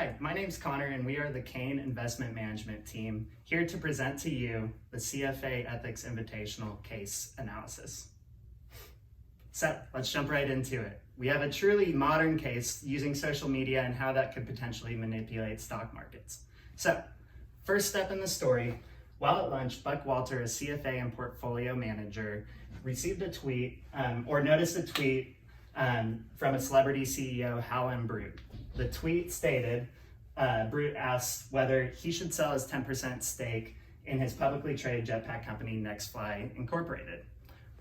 Hi, my name's Connor and we are the Kane Investment Management team here to present to you the CFA Ethics Invitational case analysis. So let's jump right into it. We have a truly modern case using social media and how that could potentially manipulate stock markets. So first step in the story, while at lunch, Buck Walter, a CFA and portfolio manager, received a tweet or noticed a tweet from a celebrity CEO, Hal M. Brute. The tweet stated, Brute asked whether he should sell his 10% stake in his publicly traded jetpack company, NextFly Incorporated.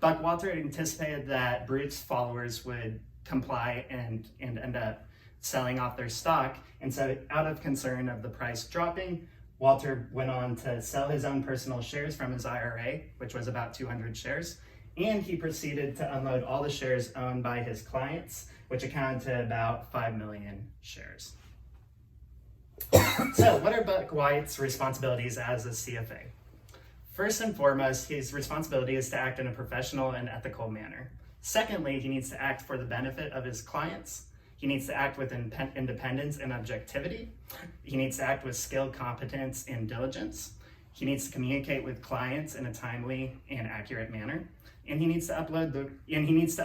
Buck Walter anticipated that Brute's followers would comply and end up selling off their stock, and so out of concern of the price dropping, Walter went on to sell his own personal shares from his IRA, which was about 200 shares, and he proceeded to unload all the shares owned by his clients, which accounted to about 5 million shares. So what are Buck White's responsibilities as a CFA? First and foremost, his responsibility is to act in a professional and ethical manner. Secondly, he needs to act for the benefit of his clients. He needs to act with independence and objectivity. He needs to act with skill, competence, and diligence. He needs to communicate with clients in a timely and accurate manner. And he needs to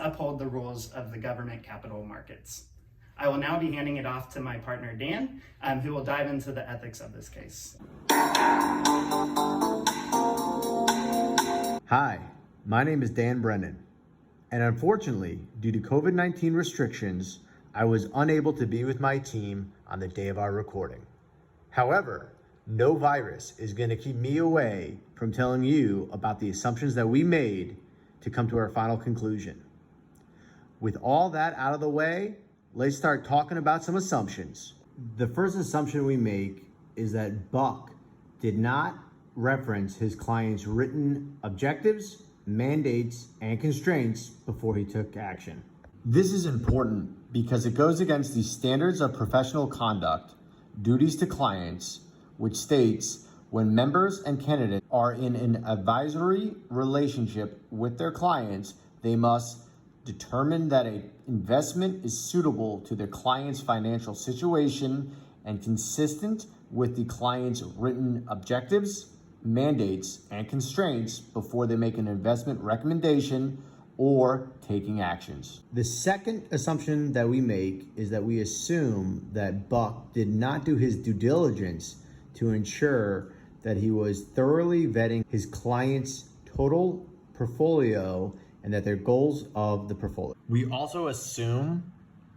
uphold the rules of the government capital markets. I will now be handing it off to my partner, Dan, who will dive into the ethics of this case. Hi, my name is Dan Brennan, and unfortunately, due to COVID-19 restrictions, I was unable to be with my team on the day of our recording. However, no virus is going to keep me away from telling you about the assumptions that we made to come to our final conclusion. With all that out of the way, let's start talking about some assumptions. The first assumption we make is that Buck did not reference his client's written objectives, mandates, and constraints before he took action. This is important because it goes against the standards of professional conduct, duties to clients, which states when members and candidates are in an advisory relationship with their clients, they must determine that an investment is suitable to their client's financial situation and consistent with the client's written objectives, mandates, and constraints before they make an investment recommendation or taking actions. The second assumption that we make is that we assume that Buck did not do his due diligence to ensure that he was thoroughly vetting his client's total portfolio and that their goals of the portfolio. We also assume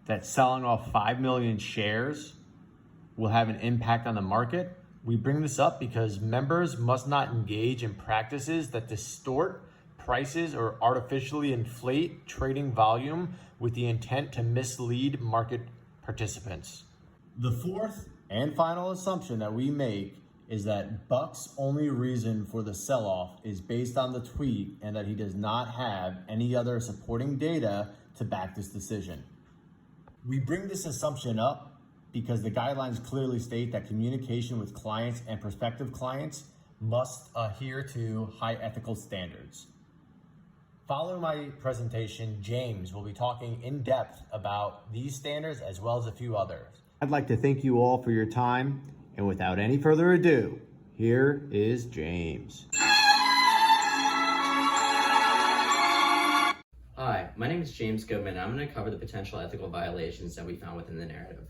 that selling off 5 million shares will have an impact on the market. We bring this up because members must not engage in practices that distort prices or artificially inflate trading volume with the intent to mislead market participants. The fourth and final assumption that we make is that Buck's only reason for the sell-off is based on the tweet and that he does not have any other supporting data to back this decision. We bring this assumption up because the guidelines clearly state that communication with clients and prospective clients must adhere to high ethical standards. Following my presentation, James will be talking in depth about these standards as well as a few others. I'd like to thank you all for your time, and without any further ado, here is James. Hi, my name is James Goodman, and I'm going to cover the potential ethical violations that we found within the narrative.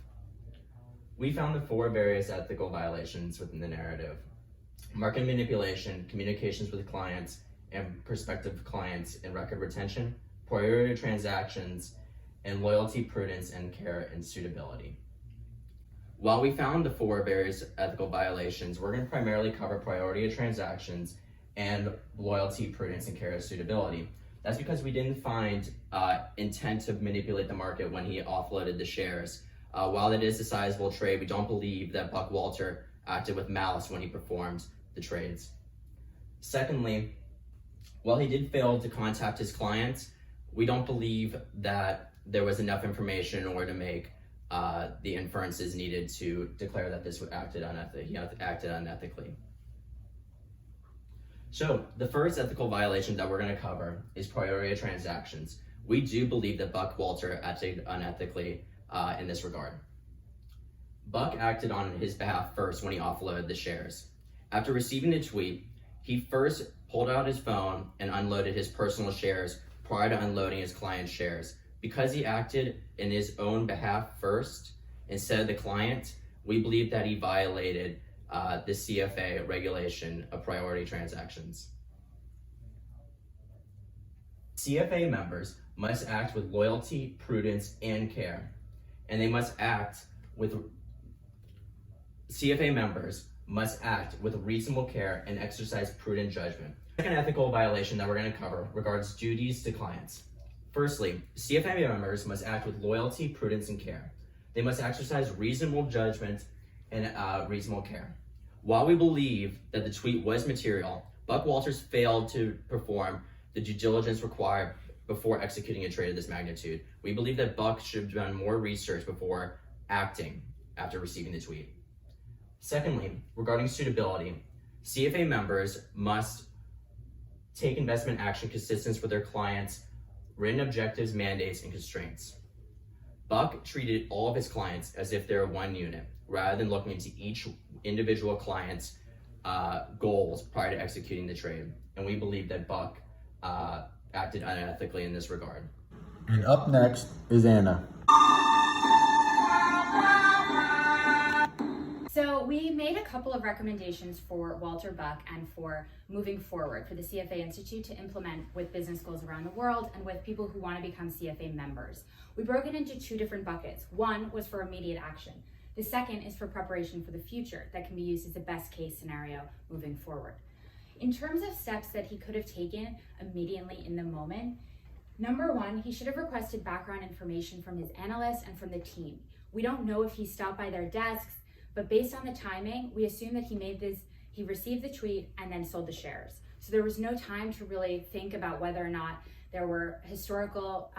We found the 4 various ethical violations within the narrative: market manipulation, communications with clients and prospective clients and record retention, priority transactions, and loyalty, prudence, and care and suitability. While we found the 4 various ethical violations, we're going to primarily cover priority of transactions and loyalty, prudence, and care and suitability. That's because we didn't find intent to manipulate the market when he offloaded the shares. While it is a sizable trade, we don't believe that Buck Walter acted with malice when he performed the trades. Secondly, while he did fail to contact his clients, we don't believe that there was enough information in order to make the inferences needed to declare that he acted unethically. So the first ethical violation that we're going to cover is priority of transactions. We do believe that Buck Walter acted unethically in this regard. Buck acted on his behalf first when he offloaded the shares. After receiving the tweet, he first pulled out his phone and unloaded his personal shares prior to unloading his client's shares. Because he acted in his own behalf first instead of the client, we believe that he violated the CFA regulation of priority transactions. CFA members must act with loyalty, prudence, and care, and they must act with CFA members must act with reasonable care and exercise prudent judgment. The second ethical violation that we're going to cover regards duties to clients. Firstly, CFA members must act with loyalty, prudence, and care. They must exercise reasonable judgment and reasonable care. While we believe that the tweet was material, Buck Walters failed to perform the due diligence required before executing a trade of this magnitude. We believe that Buck should have done more research before acting after receiving the tweet. Secondly, regarding suitability, CFA members must take investment action consistent with their clients' written objectives, mandates, and constraints. Buck treated all of his clients as if they're one unit, rather than looking into each individual client's goals prior to executing the trade. And we believe that Buck acted unethically in this regard. And up next is Anna. So we made a couple of recommendations for Walter Buck and for moving forward for the CFA Institute to implement with business schools around the world and with people who want to become CFA members. We broke it into two different buckets. One was for immediate action. The second is for preparation for the future that can be used as a best case scenario moving forward. In terms of steps that he could have taken immediately in the moment, number one, he should have requested background information from his analysts and from the team. We don't know if he stopped by their desks, but based on the timing, we assume that he received the tweet and then sold the shares. So there was no time to really think about whether or not there were historical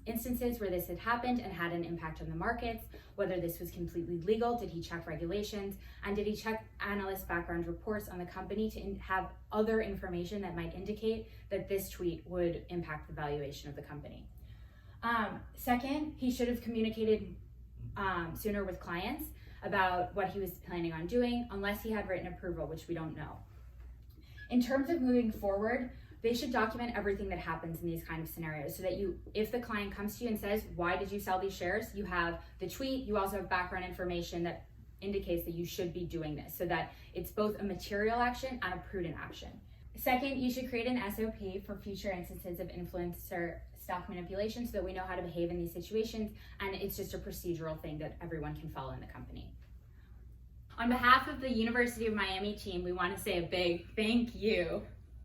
instances where this had happened and had an impact on the markets, whether this was completely legal, did he check regulations, and did he check analyst background reports on the company to have other information that might indicate that this tweet would impact the valuation of the company. Second, he should have communicated sooner with clients about what he was planning on doing, unless he had written approval, which we don't know. In terms of moving forward, they should document everything that happens in these kind of scenarios so that if the client comes to you and says, why did you sell these shares? You have the tweet, you also have background information that indicates that you should be doing this so that it's both a material action and a prudent action. Second, you should create an SOP for future instances of influencer stock manipulation so that we know how to behave in these situations, and it's just a procedural thing that everyone can follow in the company. On behalf of the University of Miami team, we want to say a big thank you